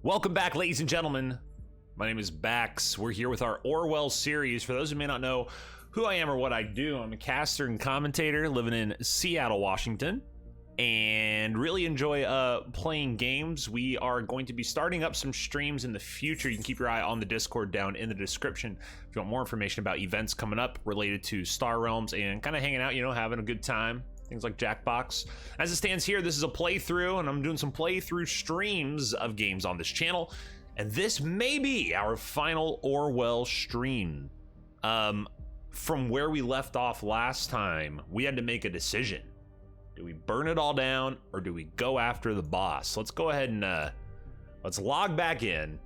Welcome back, ladies and gentlemen. My name is Bax. We're here with our Orwell series. For those who may not know who I am or what I do, I'm a caster and commentator living in Seattle, Washington, and really enjoy playing games. We are going to be starting up some streams in the future. You can keep your eye on the Discord down in the description if you want more information about events coming up related to Star Realms and kind of hanging out, having a good time. Things like Jackbox. As it stands here, this is a playthrough, and I'm doing some playthrough streams of games on this channel, and this may be our final Orwell stream. From where we left off last time, we had to make a decision. Do we burn it all down, or do we go after the boss? Let's go ahead and let's log back in.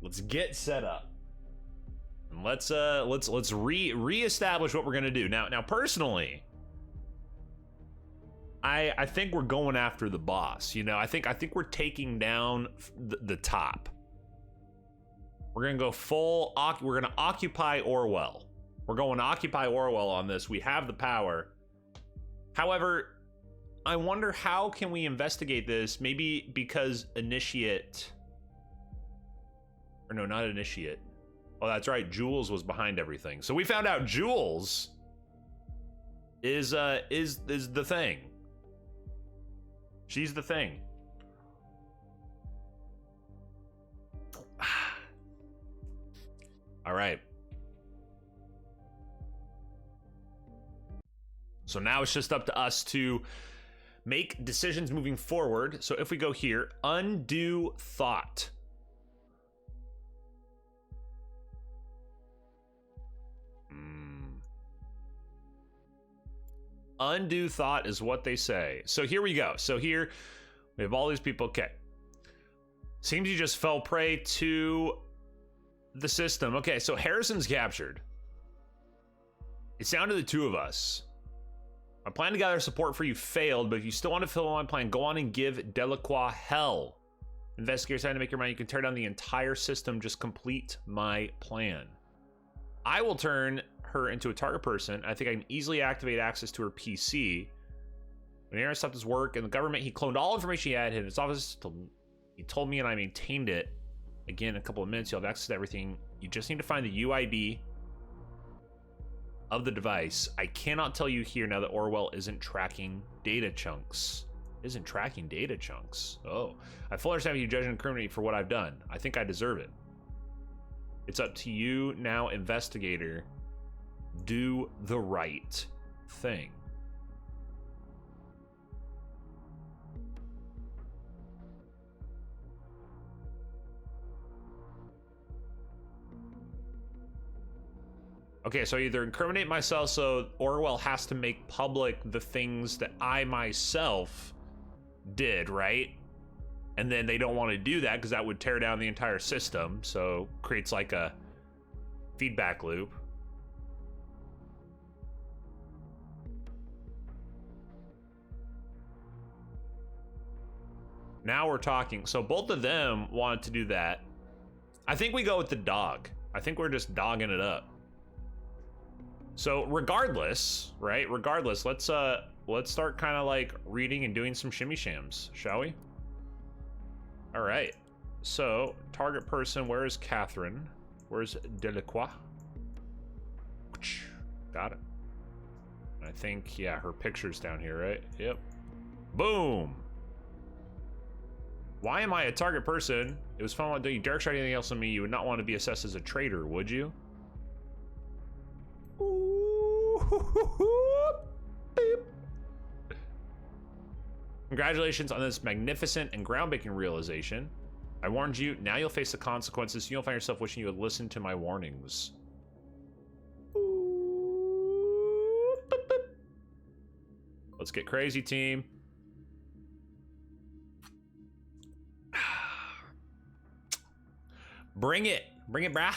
Let's get set up, and let's reestablish what we're gonna do. Now, personally, I think we're going after the boss. I think we're taking down the top. We're gonna go full. We're gonna occupy Orwell. We're going to occupy Orwell on this. We have the power. However, I wonder how can we investigate this? Maybe because Initiate, or no, not Initiate. Oh, that's right. Jules was behind everything. So we found out Jules is the thing. She's the thing. All right. So now it's just up to us to make decisions moving forward. So if we go here, undo thought. Undo thought is what they say. So here we go. So here we have all these people. Okay. Seems you just fell prey to the system. Okay, so Harrison's captured. It's down to the two of us. My plan to gather support for you failed, but if you still want to fill my plan, go on and give Delacroix hell. Investigators trying to make your mind. You can tear down the entire system. Just complete my plan. I will turn her into a target person. I think I can easily activate access to her PC. When Aaron stopped his work in the government, he cloned all information he had in his office. He told me, and I maintained it. Again, in a couple of minutes, you'll have access to everything. You just need to find the UID of the device. I cannot tell you here now that Orwell isn't tracking data chunks. Oh, I fully understand you judge and incriminate me for what I've done. I think I deserve it. It's up to you now, investigator. Do the right thing. Okay, so either incriminate myself, so Orwell has to make public the things that I myself did, right? And then they don't want to do that because that would tear down the entire system, so creates like a feedback loop. Now we're talking. So both of them wanted to do that. I think we go with the dog. I think we're just dogging it up. So regardless, right? Regardless, let's start kind of like reading and doing some shimmy shams, shall we? All right. So target person, where is Catherine? Where's Delacroix? Got it. I think, yeah, her picture's down here, right? Yep. Boom. Why am I a target person? It was fun. Don't you dare try anything else on me. You would not want to be assessed as a traitor, would you? Beep. Congratulations on this magnificent and groundbreaking realization. I warned you. Now you'll face the consequences. You'll find yourself wishing you had listened to my warnings. Let's get crazy, team. Bring it, brah.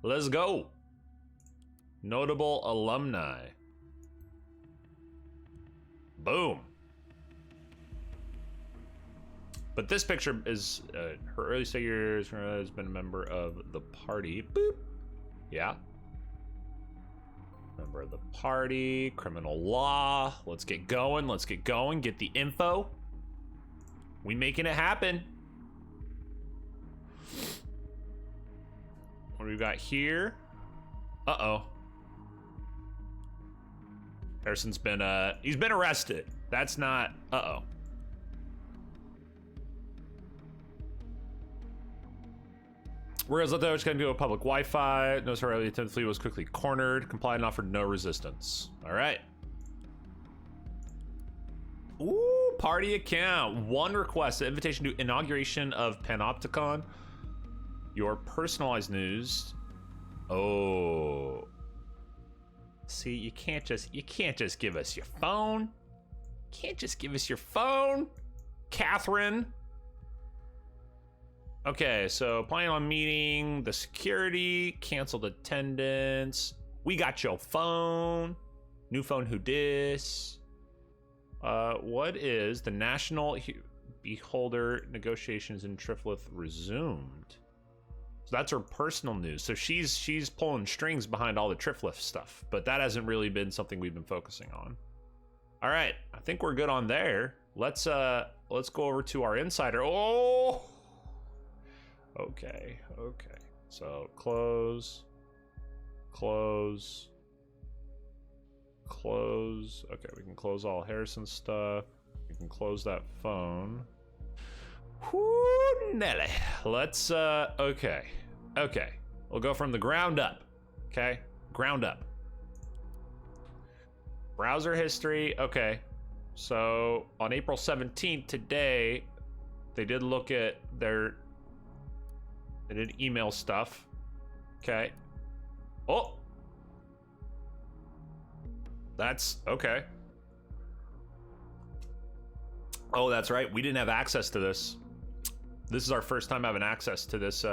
Let's go. Notable alumni. Boom. But this picture is her earliest years has been a member of the party. Boop. Yeah. Member of the party, criminal law. Let's get going. Let's get going. Get the info. We making it happen. What do we got here? Uh-oh. Harrison's been, he's been arrested. That's not, uh-oh. Whereas the was going to go to public Wi-Fi. Notice how the attempted fleet was quickly cornered, complied and offered no resistance. All right. Ooh, party account. One request, an invitation to inauguration of Panopticon. Your personalized news. Oh. See, you can't just give us your phone. Can't just give us your phone, Catherine. Okay, so planning on meeting the security, canceled attendance. We got your phone. New phone, who dis? What is the national beholder negotiations in Triflith resumed? So that's her personal news. So she's pulling strings behind all the Triflith stuff, but that hasn't really been something we've been focusing on. All right, I think we're good on there. Let's go over to our insider. Oh. Okay. So close. Okay, we can close all Harrison stuff. We can close that phone. Whoo, Nelly. Let's, okay. We'll go from the ground up, okay? Ground up. Browser history, okay. So on April 17th, today, they did look at they did email stuff. Okay. Oh. That's okay. Oh, that's right. We didn't have access to this. This is our first time having access to this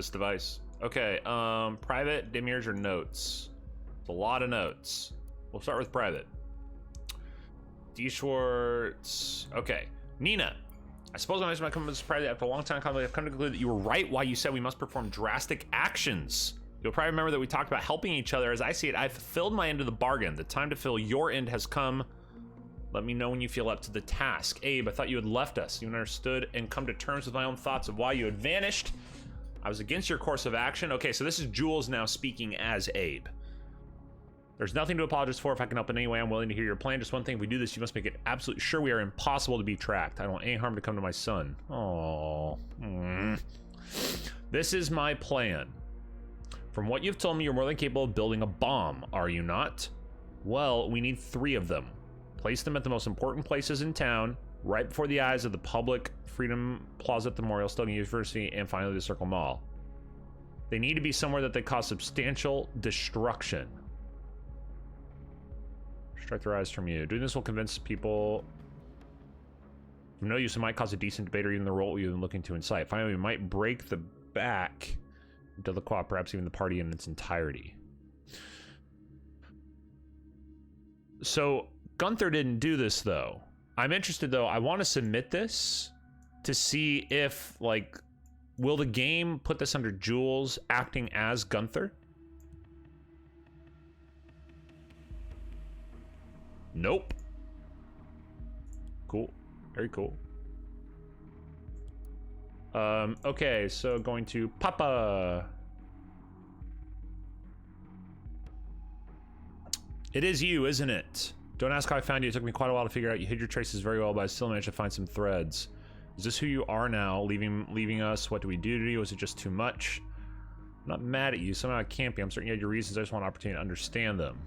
device. Okay, private, Demir's or notes. It's a lot of notes. We'll start with private. D. Schwartz. Okay. Nina. I suppose I might come to this surprise after a long time. I've come to conclude that you were right while you said we must perform drastic actions. You'll probably remember that we talked about helping each other. As I see it, I've fulfilled my end of the bargain. The time to fill your end has come. Let me know when you feel up to the task. Abe, I thought you had left us. You understood and come to terms with my own thoughts of why you had vanished. I was against your course of action. Okay, so this is Jules now speaking as Abe. There's nothing to apologize for. If I can help in any way, I'm willing to hear your plan. Just one thing, if we do this, you must make it absolutely sure we are impossible to be tracked. I don't want any harm to come to my son. Oh. This is my plan. From what you've told me, you're more than capable of building a bomb, are you not? Well, we need 3 of them. Place them at the most important places in town, right before the eyes of the public, Freedom Plaza at the Memorial, Stone University, and finally the Circle Mall. They need to be somewhere that they cause substantial destruction. Strike their eyes from you. Doing this will convince people of no use. It might cause a decent debate or even the role you've been looking to incite. Finally, we might break the back of the quad, perhaps even the party in its entirety. So Gunther didn't do this though. I'm interested though. I want to submit this to see if, like, will the game put this under Jules acting as Gunther? Nope. Cool. Very cool. Okay, so going to Papa. It is you, isn't it? Don't ask how I found you. It took me quite a while to figure out. You hid your traces very well, but I still managed to find some threads. Is this who you are now? Leaving us? What do we do to you? Was it just too much? I'm not mad at you. Somehow it can't be. I'm certain you had your reasons. I just want an opportunity to understand them.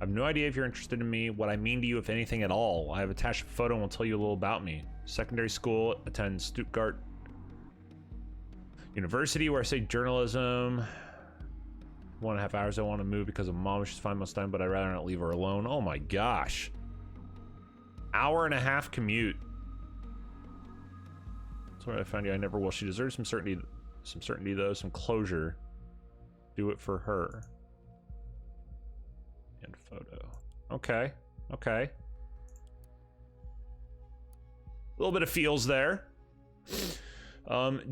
I have no idea if you're interested in me, what I mean to you, if anything at all. I have attached a photo and will tell you a little about me. Secondary school, attend Stuttgart University, where I studied journalism. 1.5 hours I want to move because of mom. She's fine most of the time, but I'd rather not leave her alone. Oh my gosh. 1.5-hour commute. That's where I found you. I never will. She deserves some certainty though, some closure. Do it for her. And photo. Okay. Okay. A little bit of feels there.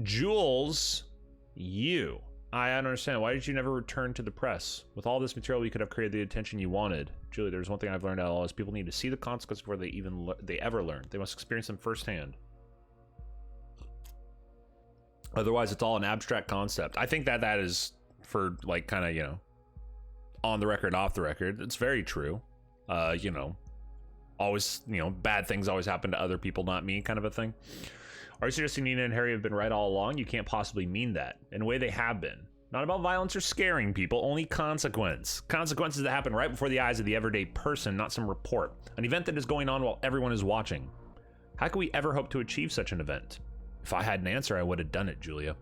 Jules, you. I don't understand. Why did you never return to the press? With all this material, you could have created the attention you wanted. Julie, there's one thing I've learned out of all this. People need to see the consequences before they ever learn. They must experience them firsthand. Otherwise, it's all an abstract concept. I think that is for like kind of, you know, on the record, off the record. It's very true. You know, always, you know, bad things always happen to other people, not me, kind of a thing. Are you suggesting Nina and Harry have been right all along? You can't possibly mean that. In a way, they have been. Not about violence or scaring people, only consequence. Consequences that happen right before the eyes of the everyday person, not some report. An event that is going on while everyone is watching. How can we ever hope to achieve such an event? If I had an answer, I would have done it, Julia.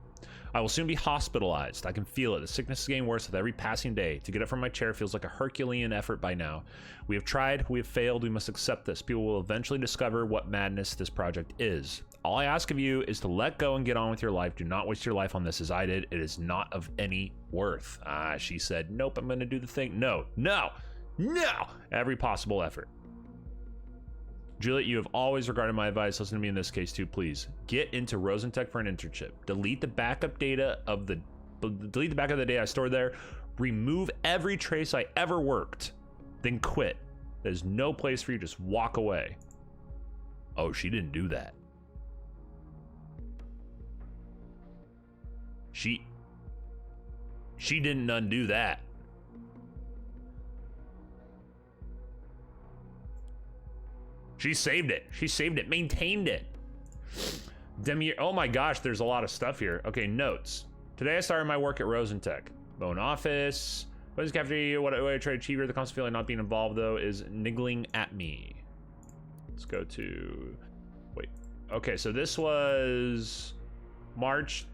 I will soon be hospitalized. I can feel it. The sickness is getting worse with every passing day. To get up from my chair feels like a Herculean effort by now. We have tried, we have failed, we must accept this. People will eventually discover what madness this project is. All I ask of you is to let go and get on with your life. Do not waste your life on this as I did. It is not of any worth. She said, nope, I'm going to do the thing. No. Every possible effort. Juliet, you have always regarded my advice. Listen to me in this case too, please. Get into Rosentech for an internship. Delete the backup data of the data I stored there. Remove every trace I ever worked. Then quit. There's no place for you. Just walk away. Oh, she didn't do that. She didn't undo that. She saved it. She saved it. Maintained it. Oh my gosh, there's a lot of stuff here. Okay, notes. Today I started my work at Rosentech. Bone office. What is cafeteria? What I try to achieve here? The constant feeling of not being involved, though, is niggling at me. Let's go to... Wait. Okay, so this was... March...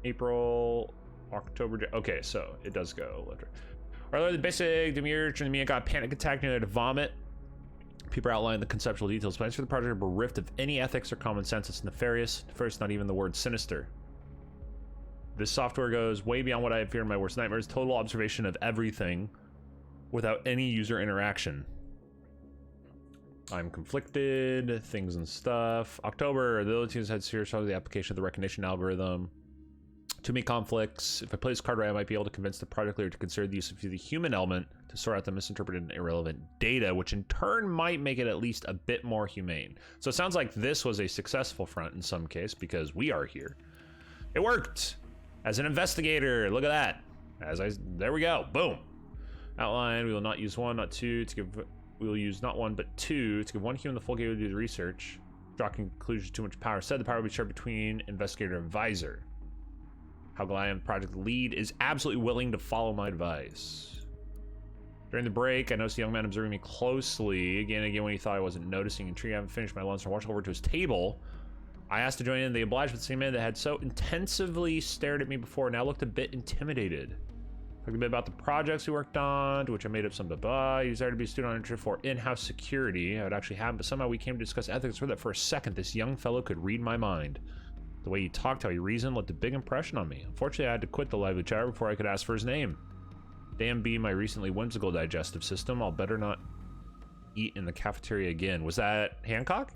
April... October... Okay, so it does go... Earlier, the basic demure and me got a panic attack near to vomit. People outline the conceptual details. Plans for the project were bereft of any ethics or common sense. It's nefarious. First, not even the word sinister. This software goes way beyond what I have feared in my worst nightmares. Total observation of everything without any user interaction. I'm conflicted. Things and stuff. October, the other teams had serious trouble with the application of the recognition algorithm. Too many conflicts. If I play this card right, I might be able to convince the project leader to consider the use of the human element to sort out the misinterpreted and irrelevant data, which in turn might make it at least a bit more humane. So it sounds like this was a successful front in some case because we are here. It worked as an investigator. Look at that. There we go. Boom. Outline. We will not use one, not two to give. We will use not one but two to give one human the full game to do the research. Draw conclusions. Too much power. Said the power will be shared between investigator and advisor. How glad I am project lead is absolutely willing to follow my advice. During the break, I noticed the young man observing me closely. Again when he thought I wasn't noticing. Intrigued, I haven't finished my lunch, so I walked over to his table. I asked to join in. They obliged with the same man that had so intensively stared at me before, now looked a bit intimidated. Talked a bit about the projects we worked on, to which I made up some blah. He desired to be a student on internship for in-house security. I would actually have, but somehow we came to discuss ethics. For that for a second, this young fellow could read my mind. The way he talked, how he reasoned, left a big impression on me. Unfortunately, I had to quit the lively chatter before I could ask for his name. Damn be my recently whimsical digestive system. I'll better not eat in the cafeteria again. Was that Hancock?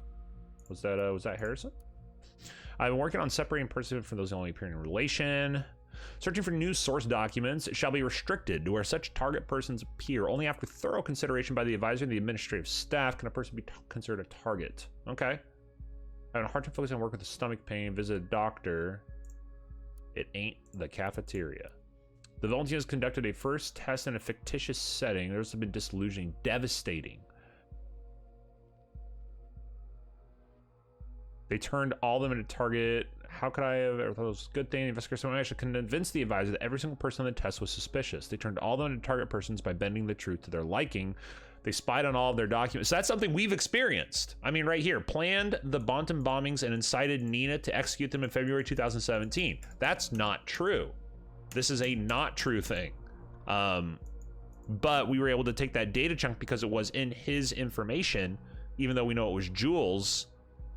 Was that Harrison? I've been working on separating person from those only appearing in relation. Searching for news source documents shall be restricted to where such target persons appear. Only after thorough consideration by the advisor and the administrative staff can a person be considered a target. Okay. Having a hard time focusing on work with a stomach pain. Visit a doctor. It ain't the cafeteria. The volunteers conducted a first test in a fictitious setting. There's been disillusioning, devastating. They turned all of them into target. How could I have ever thought it was a good thing? The investigator actually convinced the advisor that every single person on the test was suspicious. They turned all of them into target persons by bending the truth to their liking. They spied on all of their documents. So that's something we've experienced. I mean, right here, planned the Bonton bombings and incited Nina to execute them in February 2017. That's not true. This is a not true thing. But we were able to take that data chunk because it was in his information, even though we know it was Jules,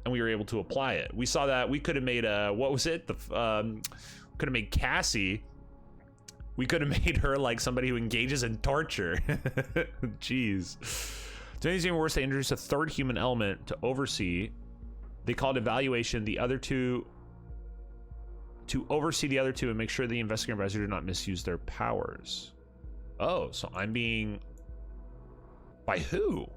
and we were able to apply it. We saw that we could have made what was it? Could have made Cassie. We could have made her like somebody who engages in torture. Jeez. To make it even worse, they introduced a third human element to oversee. They called evaluation the other two to oversee the other two and make sure the investigating advisor did not misuse their powers. Oh, so I'm being... By who?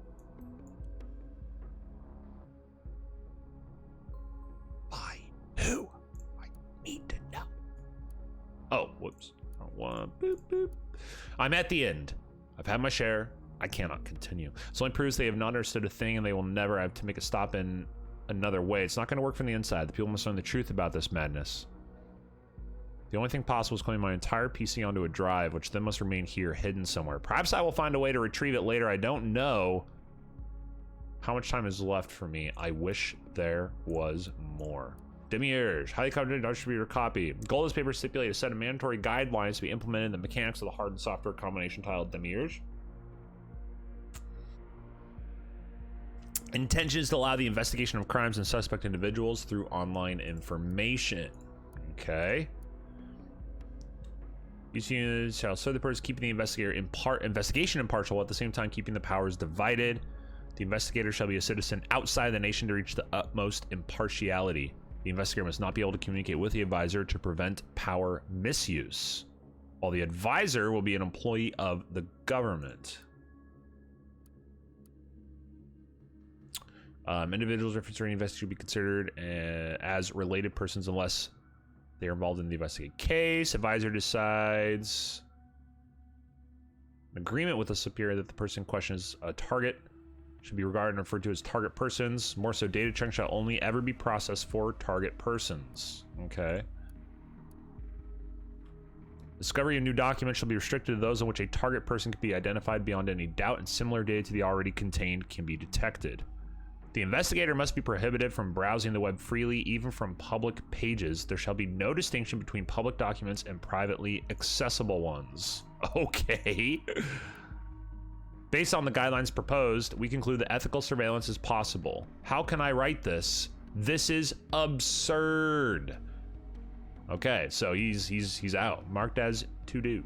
Boop, boop. I'm at the end. I've had my share. I cannot continue. This only proves they have not understood a thing and they will never have to make a stop in another way. It's not going to work from the inside. The people must learn the truth about this madness. The only thing possible is claiming my entire PC onto a drive, which then must remain here hidden somewhere. Perhaps I will find a way to retrieve it later. I don't know how much time is left for me. I wish there was more. Demiurge, highly confident distributor copy. Goal of this paper stipulate a set of mandatory guidelines to be implemented in the mechanics of the hard and software combination titled Demiurge. Intention is to allow the investigation of crimes and suspect individuals through online information. Okay. Each unit shall serve the purpose of keeping the investigation impartial while at the same time keeping the powers divided. The investigator shall be a citizen outside the nation to reach the utmost impartiality. The investigator must not be able to communicate with the advisor to prevent power misuse, while the advisor will be an employee of the government. Individuals referenced during the investigation should be considered as related persons unless they are involved in the investigated case. Advisor decides an agreement with the superior that the person in question is a target should be regarded and referred to as target persons. More so, data chunks shall only ever be processed for target persons. Okay. Discovery of new documents shall be restricted to those in which a target person can be identified beyond any doubt, and similar data to the already contained can be detected. The investigator must be prohibited from browsing the web freely, even from public pages. There shall be no distinction between public documents and privately accessible ones. Okay. Based on the guidelines proposed, we conclude that ethical surveillance is possible. How can I write this? This is absurd. Okay, so he's out, marked as to do.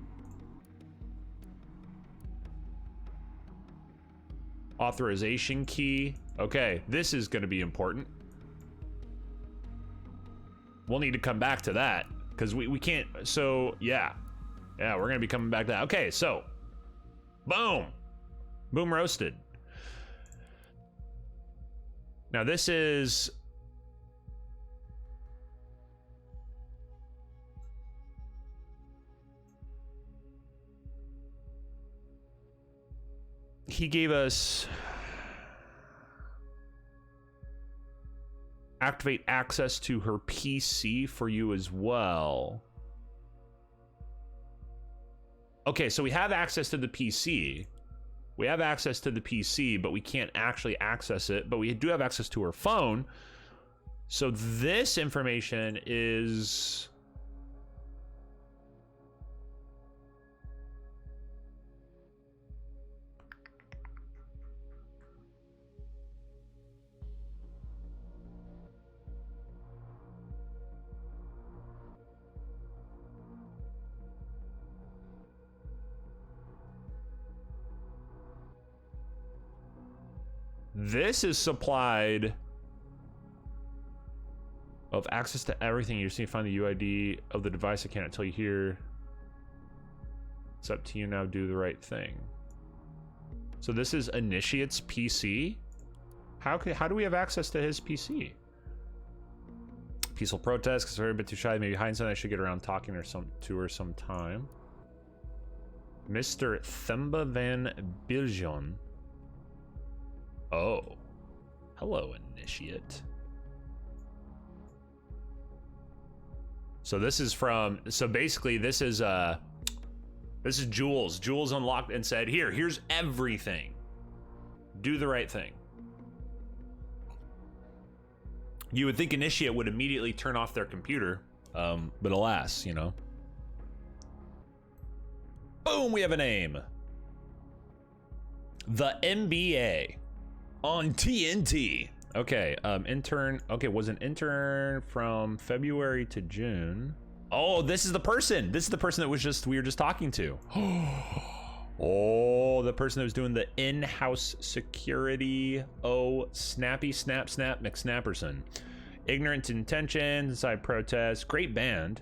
Authorization key. Okay, this is going to be important. We'll need to come back to that because we can't. So yeah, we're going to be coming back to that. Okay, so boom. Boom roasted. Now this is he gave us activate access to her PC for you as well. Okay, so we have access to the PC. We have access to the PC, but we can't actually access it, but we do have access to her phone. So this information is supplied of access to everything. You just need to find the UID of the device. I cannot tell you here. It's up to you now. Do the right thing. So this is Initiate's PC. How do we have access to his PC? Peaceful protest because they're a bit too shy. Maybe hiding something. I should get around talking to her sometime. Mr. Themba Van Biljon. Oh, hello, Initiate. So this is from. So basically, this is Jules. Jules unlocked and said, "Here's everything. Do the right thing." You would think Initiate would immediately turn off their computer, but alas, you know. Boom, we have a name. The MBA. On TNT. Okay, intern. Okay, was an intern from February to June. Oh, this is the person. This is the person that we were just talking to. Oh, the person that was doing the in-house security. Oh, snappy snap McSnapperson. Ignorant intentions, inside protest. Great band.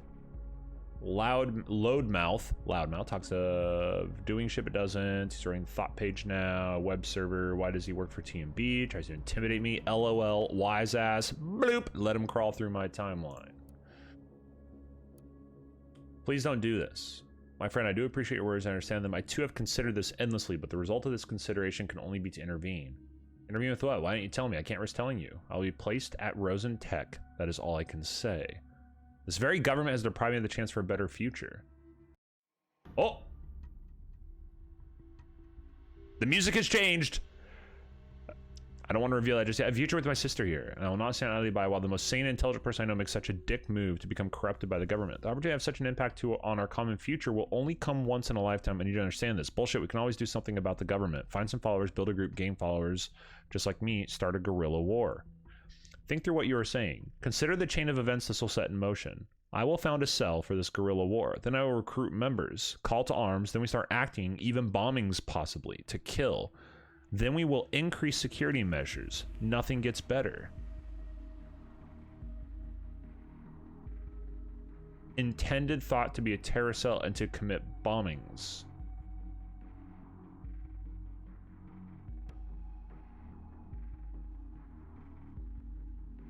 Loudmouth talks of doing shit but doesn't. He's running thought page now. Web server. Why does he work for TMB? Tries to intimidate me. LOL. Wise ass. Bloop. Let him crawl through my timeline. Please don't do this. My friend, I do appreciate your words. I understand them. I too have considered this endlessly, but the result of this consideration can only be to intervene. Intervene with what? Why don't you tell me? I can't risk telling you. I'll be placed at Rosen Tech. That is all I can say. This very government has deprived me of the chance for a better future. Oh! The music has changed! I don't want to reveal that just yet. I have a future with my sister here, and I will not stand idly by while the most sane and intelligent person I know makes such a dick move to become corrupted by the government. The opportunity to have such an impact on our common future will only come once in a lifetime. I need to understand this. Bullshit, we can always do something about the government. Find some followers, build a group, gain followers, just like me, start a guerrilla war. Think through what you are saying. Consider the chain of events this will set in motion. I will found a cell for this guerrilla war. Then I will recruit members, call to arms, then we start acting, even bombings possibly, to kill. Then we will increase security measures. Nothing gets better. Intended thought to be a terror cell and to commit bombings.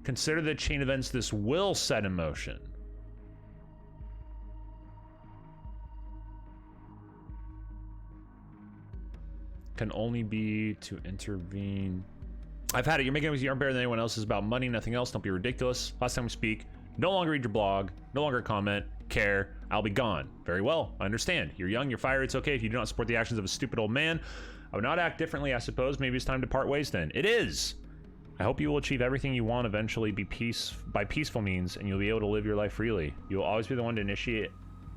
Consider the chain of events this will set in motion. Can only be to intervene. I've had it. You're making it with you aren't better than anyone else. Is about money, nothing else. Don't be ridiculous. Last time we speak, no longer read your blog, no longer comment, care. I'll be gone. Very well. I understand. You're young, you're fiery. It's okay if you do not support the actions of a stupid old man. I would not act differently, I suppose. Maybe it's time to part ways then. It is. I hope you will achieve everything you want eventually by peaceful means, and you'll be able to live your life freely. You will always be the one to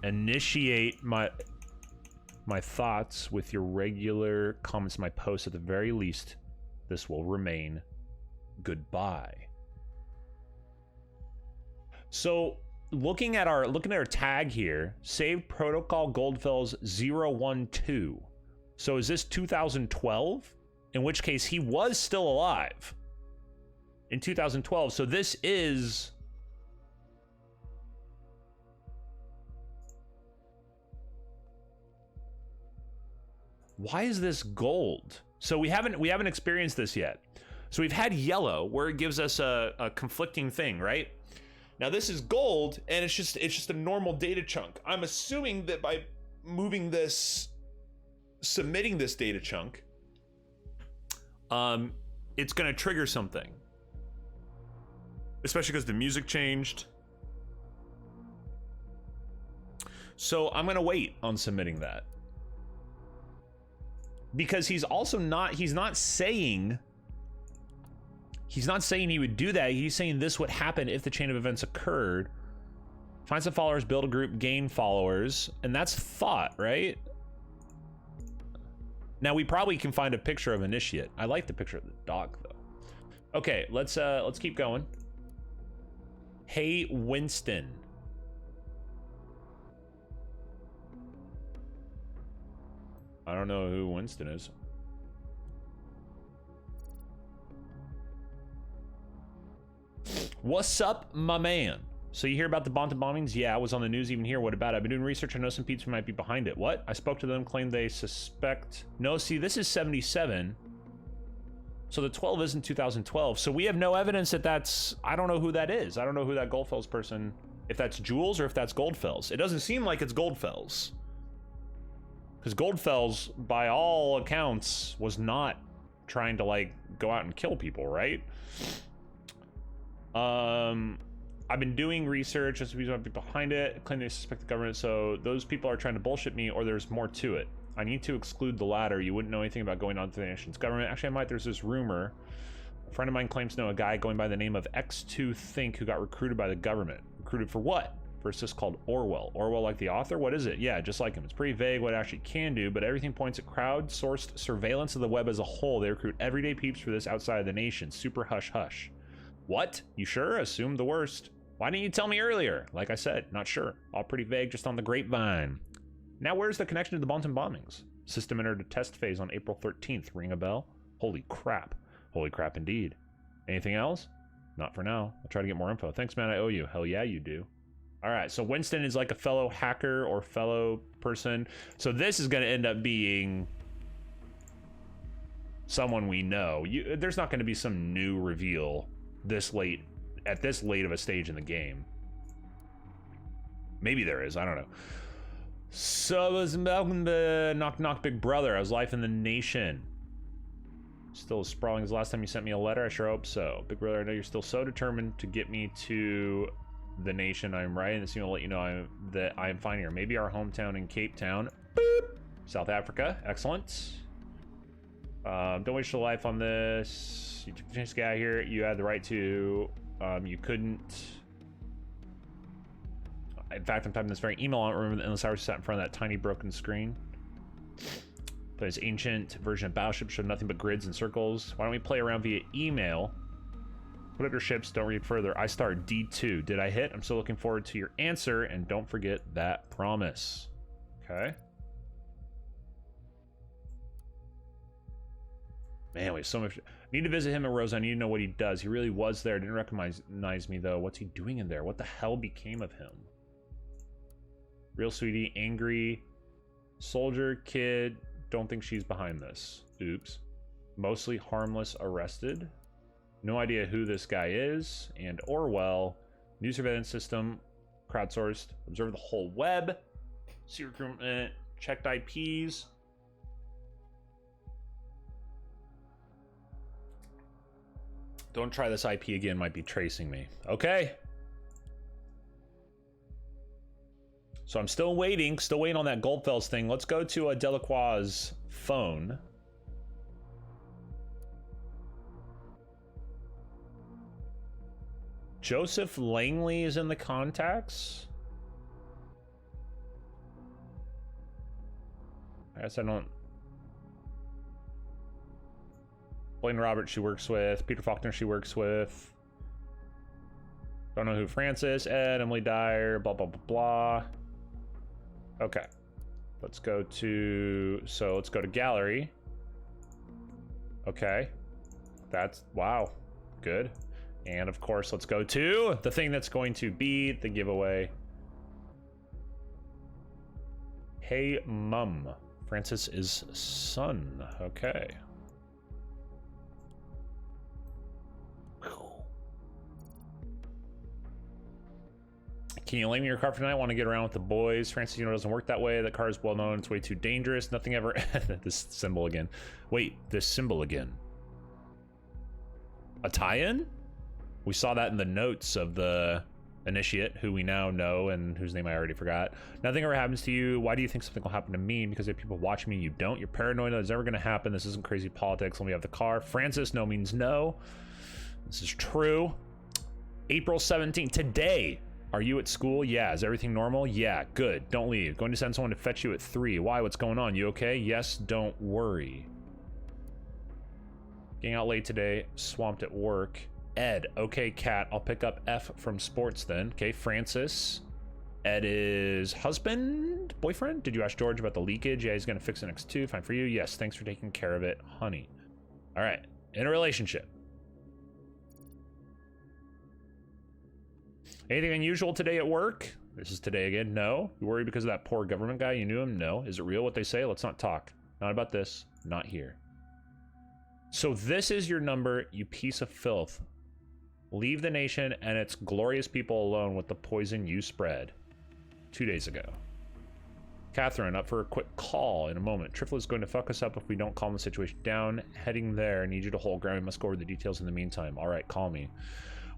initiate my thoughts with your regular comments to my posts. At the very least, this will remain. Goodbye. So looking at our tag here, saved protocol Goldfells 012. So is this 2012? In which case he was still alive in 2012. So this is why is this gold? So we haven't experienced this yet. So we've had yellow where it gives us a conflicting thing, right? Now this is gold and it's just a normal data chunk. I'm assuming that by moving this, submitting this data chunk, it's gonna trigger something. Especially because the music changed. So I'm gonna wait on submitting that. Because he's not saying he would do that. He's saying this would happen if the chain of events occurred. Find some followers, build a group, gain followers, and that's thought, right? Now we probably can find a picture of Initiate. I like the picture of the dog though. Okay, let's keep going. Hey Winston. I don't know who Winston is. What's up, my man? So you hear about the Bonta bombings? Yeah, I was on the news even here. What about it? I've been doing research. I know some peeps might be behind it. What? I spoke to them, claimed they suspect. No, see, this is 77. So the 12 isn't 2012. So we have no evidence that that's... I don't know who that is. I don't know who that Goldfells person... If that's Jules or if that's Goldfells. It doesn't seem like it's Goldfells. Because Goldfells, by all accounts, was not trying to, like, go out and kill people, right? I've been doing research, as we might be behind it, claim they suspect the government, so those people are trying to bullshit me, or there's more to it. I need to exclude the latter. You wouldn't know anything about going on to the nation's government. Actually, I might. There's this rumor. A friend of mine claims to know a guy going by the name of X2 Think who got recruited by the government. Recruited for what? For a system called Orwell. Orwell like the author? What is it? Yeah, just like him. It's pretty vague what it actually can do, but everything points at crowd-sourced surveillance of the web as a whole. They recruit everyday peeps for this outside of the nation. Super hush-hush. What? You sure? Assume the worst. Why didn't you tell me earlier? Like I said, not sure. All pretty vague, just on the grapevine. Now where's the connection to the Bonton bombings? System entered a test phase on April 13th. Ring a bell? Holy crap. Holy crap indeed. Anything else? Not for now. I'll try to get more info. Thanks, man. I owe you. Hell yeah, you do. All right, so Winston is like a fellow hacker or fellow person. So this is going to end up being someone we know. There's not going to be some new reveal this late, at this late of a stage in the game. Maybe there is, I don't know. So, welcome to Knock Knock Big Brother. How's life in the nation? Still as sprawling as the last time you sent me a letter? I sure hope so. Big Brother, I know you're still so determined to get me to the nation. I'm writing this email to let you know that I am fine here. Maybe our hometown in Cape Town. Boop. South Africa. Excellent. Don't waste your life on this. You took the chance to get out of here. You had the right to. You couldn't. In fact, I'm typing this very email. I don't remember the endless hours sat in front of that tiny broken screen. But this ancient version of Battleship showed nothing but grids and circles. Why don't we play around via email? Put up your ships, don't read further. I start D2. Did I hit? I'm still looking forward to your answer, and don't forget that promise. Okay. Man, we have so much. Need to visit him at Rose. I need to know what he does. He really was there. Didn't recognize me, though. What's he doing in there? What the hell became of him? Real sweetie, angry, soldier, kid. Don't think she's behind this. Oops. Mostly harmless, arrested. No idea who this guy is. And Orwell, new surveillance system, crowdsourced, observed the whole web, see recruitment, checked IPs. Don't try this IP again, might be tracing me. Okay. So I'm still waiting on that Goldfels thing. Let's go to a Delacroix's phone. Joseph Langley is in the contacts. I guess I don't. Blaine Roberts she works with. Peter Faulkner she works with. Don't know who Francis, Ed, Emily Dyer, blah, blah, blah, blah. Okay. Let's go to gallery. Okay. That's, wow. Good. And of course, let's go to the thing that's going to be the giveaway. Hey, Mum. Francis's son. Okay. Can you lend me your car for tonight? I want to get around with the boys. Francis, you know, it doesn't work that way. That car is well known. It's way too dangerous. Nothing ever. This symbol again. Wait, this symbol again. A tie-in? We saw that in the notes of the initiate, who we now know and whose name I already forgot. Nothing ever happens to you. Why do you think something will happen to me? Because if people watch me, you don't. You're paranoid that it's ever going to happen. This isn't crazy politics when we have the car. Francis, no means no. This is true. April 17th, today. Are you at school? Yeah. Is everything normal? Yeah. Good. Don't leave. Going to send someone to fetch you at 3. Why? What's going on? You okay? Yes. Don't worry. Getting out late today. Swamped at work. Ed. Okay, Kat. I'll pick up F from sports then. Okay, Francis. Ed is husband? Boyfriend? Did you ask George about the leakage? Yeah, he's going to fix it next 2. Fine for you. Yes. Thanks for taking care of it, honey. All right. In a relationship. Anything unusual today at work? This is today again. No. You worried because of that poor government guy? You knew him? No. Is it real what they say? Let's not talk. Not about this. Not here. So this is your number, you piece of filth. Leave the nation and its glorious people alone with the poison you spread. 2 days ago. Catherine, up for a quick call in a moment. Trifle is going to fuck us up if we don't calm the situation down. Heading there. Need you to hold ground. We must go over the details in the meantime. All right, call me.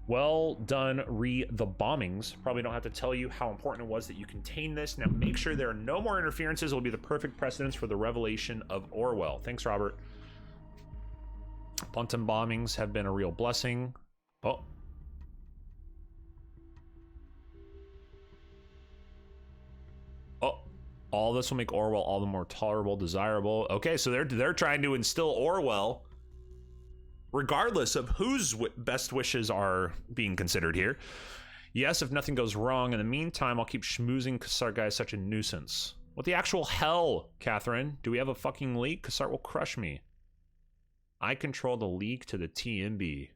Well done, the bombings. Probably don't have to tell you how important it was that you contain this. Now make sure there are no more interferences. It will be the perfect precedence for the revelation of Orwell. Thanks, Robert. Bunton bombings have been a real blessing. Oh. Oh. All this will make Orwell all the more tolerable, desirable. Okay, so they're trying to instill Orwell regardless of whose best wishes are being considered here. Yes, if nothing goes wrong. In the meantime, I'll keep schmoozing Kassar guy is such a nuisance. What the actual hell, Catherine? Do we have a fucking leak? Kassar will crush me. I control the leak to the TMB.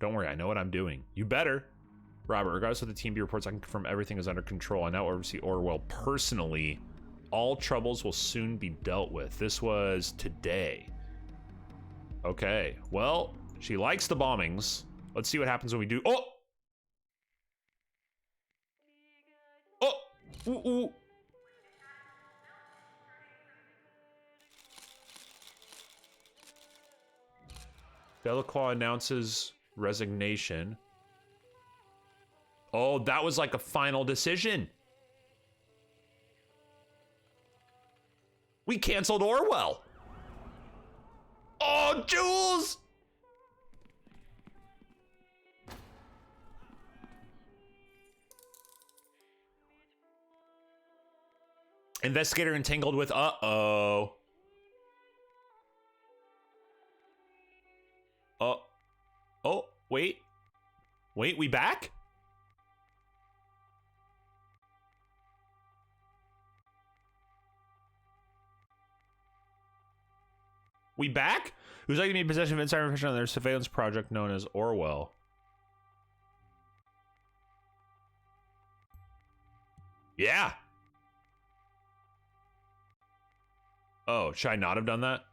Don't worry, I know what I'm doing. You better. Robert, regardless of the TMB reports, I can confirm everything is under control. I now oversee Orwell personally. All troubles will soon be dealt with. This was today. Okay, well, she likes the bombings. Let's see what happens when we do. Oh! Oh! Ooh, ooh. Delacroix announces resignation. Oh, that was like a final decision. We canceled Orwell. Oh, Jules! Investigator entangled with uh-oh. Oh, wait. Wait, we back? We back? Who's like to be in possession of insider information on their surveillance project known as Orwell? Yeah. Oh, should I not have done that?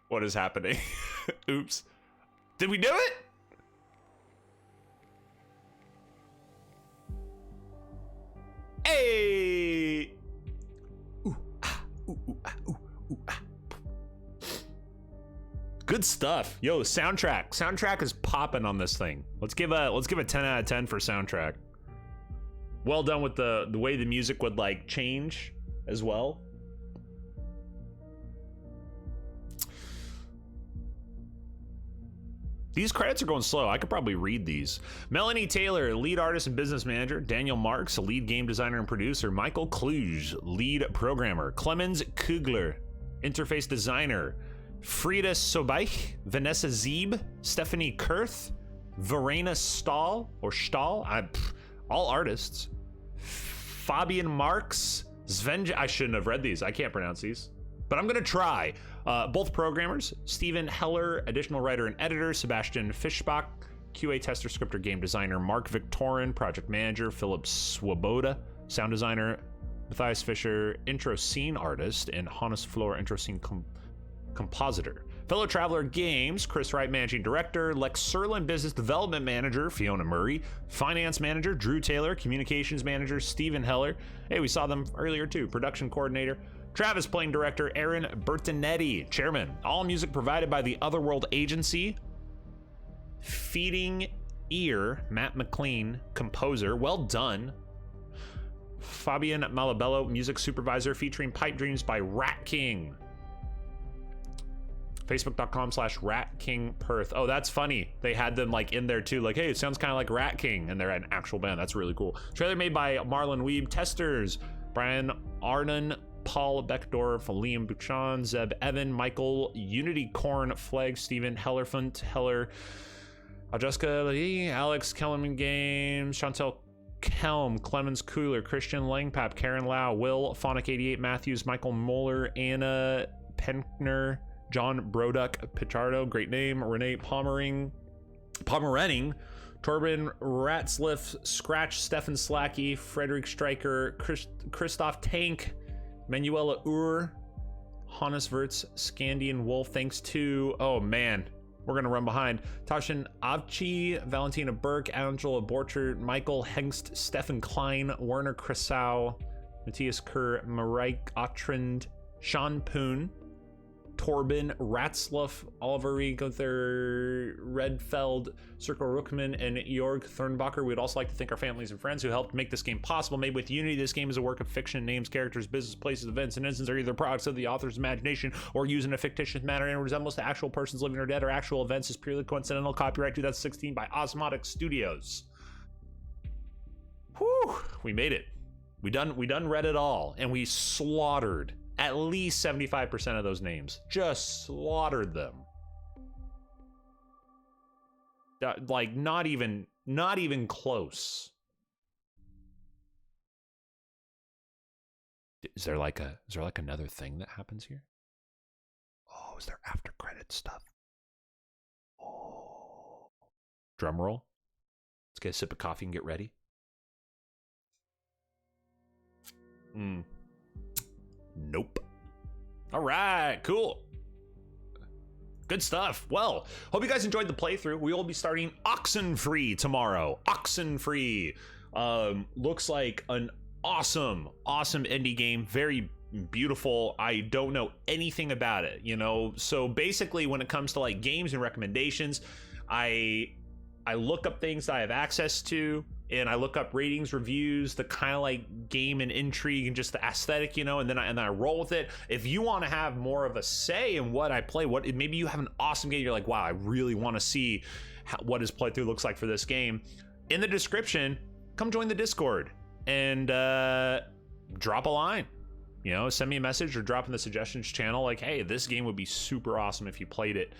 What is happening? Oops. Did we do it? Hey! Ooh, ah, ooh, ooh, ah, ooh, ooh, ah. Good stuff. Yo, soundtrack. Soundtrack is popping on this thing. Let's give a 10 out of 10 for soundtrack. Well done with the way the music would like change as well. These credits are going slow. I could probably read these. Melanie Taylor, lead artist and business manager. Daniel Marks, lead game designer and producer. Michael Kluge, lead programmer. Clemens Kugler, interface designer. Frida Sobeich, Vanessa Zeeb, Stephanie Kurth, Verena Stahl, all artists. Fabian Marks, Sven, I shouldn't have read these. I can't pronounce these, but I'm gonna try. Both programmers, Stephen Heller, additional writer and editor, Sebastian Fischbach, QA tester, scripter, game designer, Mark Victorin, project manager, Philip Swoboda, sound designer, Matthias Fischer, intro scene artist, and Hannes Flor, intro scene compositor. Fellow Traveler Games, Chris Wright, managing director, Lex Serlin, business development manager, Fiona Murray, finance manager, Drew Taylor, communications manager, Stephen Heller. Hey, we saw them earlier too. Production coordinator, Travis Playing director, Aaron Bertinetti, chairman. All music provided by the Otherworld Agency. Feeding Ear, Matt McLean, composer. Well done. Fabian Malabello, music supervisor, featuring Pipe Dreams by Rat King. Facebook.com/Rat King Perth. Oh, that's funny. They had them like in there too. Like, hey, it sounds kind of like Rat King, and they're an actual band. That's really cool. Trailer made by Marlon Weeb. Testers: Brian Arnon, Paul Beckdorf, Liam Buchan, Zeb Evan, Michael Unity Corn, Flag, Stephen Hellerfunt, Heller, Jessica Lee, Alex Kellerman Games, Chantel Kelm, Clemens Cooler, Christian Langpap, Karen Lau, Will Phonic 88 Matthews, Michael Moeller, Anna Penkner, John Broduck Pichardo, great name, Renee Pomerenning, Torben Ratzliff, Scratch, Stefan Slacky, Frederick Stryker, Christoph Tank, Manuela Ur, Hannes Wirtz, Scandian Wolf, thanks to, oh man, we're gonna run behind. Tashin Avci, Valentina Burke, Angela Borchert, Michael Hengst, Stefan Klein, Werner Krasau, Matthias Kerr, Mareik Otrand, Sean Poon, Torben Ratzluff, Oliver Gother, Redfeld, Circle Rookman, and Jorg Thurnbacher. We'd also like to thank our families and friends who helped make this game possible. Made with Unity, this game is a work of fiction. Names, characters, business, places, events, and instances are either products of the author's imagination or used in a fictitious manner and resembles to actual persons living or dead, or actual events is purely coincidental. Copyright 2016 by Osmotic Studios. Whew, we made it. We done read it all, and we slaughtered at least 75% of those names. Just slaughtered them. Like not even close. Is there like another thing that happens here? Oh, is there after credit stuff? Oh. Drum roll. Let's get a sip of coffee and get ready. Nope. All right, cool. Good stuff. Well, hope you guys enjoyed the playthrough. We will be starting Oxenfree tomorrow. Oxenfree looks like an awesome indie game. Very beautiful. I don't know anything about it, you know. So basically, when it comes to like games and recommendations, I look up things that I have access to, and I look up ratings, reviews, the kind of like game and intrigue and just the aesthetic, you know, and then I roll with it. If you want to have more of a say in what I play, maybe you have an awesome game, you're like, wow, I really want to see what his playthrough looks like for this game. In the description, come join the Discord and drop a line. You know, send me a message or drop in the suggestions channel like, hey, this game would be super awesome if you played it,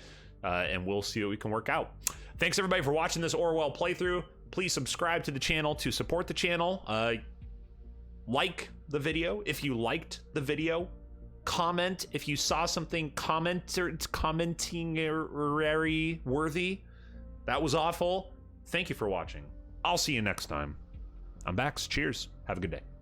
and we'll see what we can work out. Thanks everybody for watching this Orwell playthrough. Please subscribe to the channel to support the channel. Like the video if you liked the video. Comment if you saw something commenting worthy. That was awful. Thank you for watching. I'll see you next time. I'm Bax. Cheers. Have a good day.